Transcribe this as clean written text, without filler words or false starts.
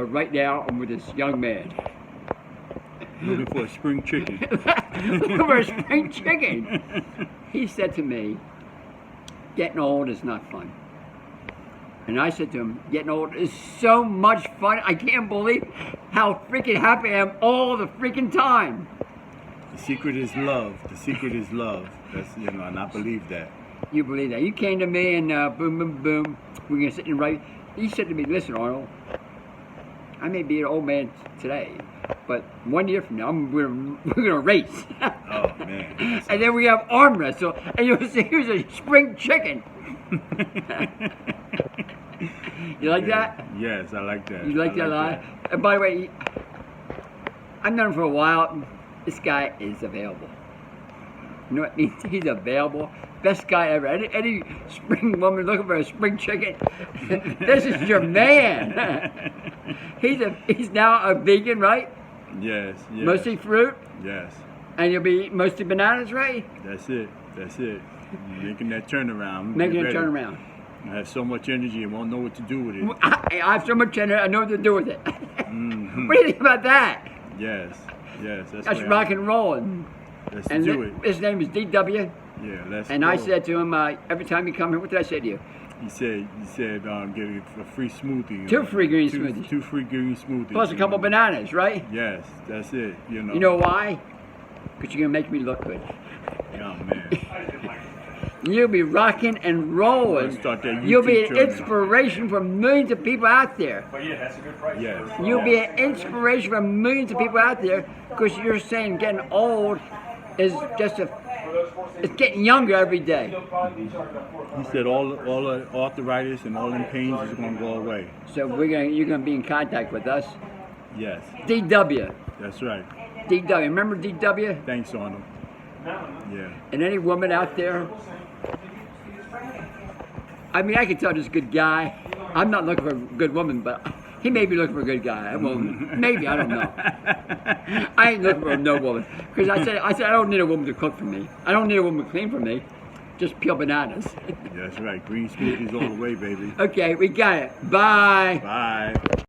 Right now, I'm with this young man. Looking for a spring chicken. Looking for a spring chicken. He said to me, getting old is not fun. And I said to him, getting old is so much fun. I can't believe how freaking happy I am all the freaking time. The secret is love. The secret is love. That's, and I believe that. You believe that? You came to me and boom, boom, boom. We're gonna sit and write. He said to me, "Listen, Arnold, I may be an old man today, but 1 year from now, we're gonna race." Oh man! And then we have arm wrestle, and you'll see here's a spring chicken. You like that? Yes, I like that. You like that a lot? And by the way, I've known him for a while. This guy is available. You know what it means? He's available. Best guy ever. Any spring woman looking for a spring chicken, this is your man. He's now a vegan, right? Yes, yes. Mostly fruit? Yes. And you'll be mostly bananas, right? That's it. That's it. Making that turnaround. Making a turnaround. I have so much energy, I won't know what to do with it. I have so much energy, I know what to do with it. Mm-hmm. What do you think about that? Yes, yes. That's rock and roll. Let's And do it. his name is DW. Yeah, let's And go. I said to him, every time you come here, what did I say to you? He said, get a free smoothie. Two free green smoothies. Two free green smoothies. Plus a couple bananas, right? Yes, that's it. You know why? Because you're going to make me look good. Oh, man. You'll be rocking and rolling. Start that You'll be an YouTube channel. inspiration for millions of people out there. But yeah, that's a good price. Yes. You'll be an inspiration for millions of people out there because you're saying getting old is just it's getting younger every day. He said all the arthritis and all them pains is going to go away. So you're gonna be in contact with us. Yes, DW. that's right. DW. Remember DW? Thanks, Arnold. Yeah. And any woman out there, I mean, I can tell this good guy. I'm not looking for a good woman, but he may be looking for a good guy. A woman. Maybe, I don't know. I ain't looking for no woman. Because I said I don't need a woman to cook for me. I don't need a woman to clean for me. Just peel bananas. That's right. Green smoothies all the way, baby. Okay, we got it. Bye. Bye.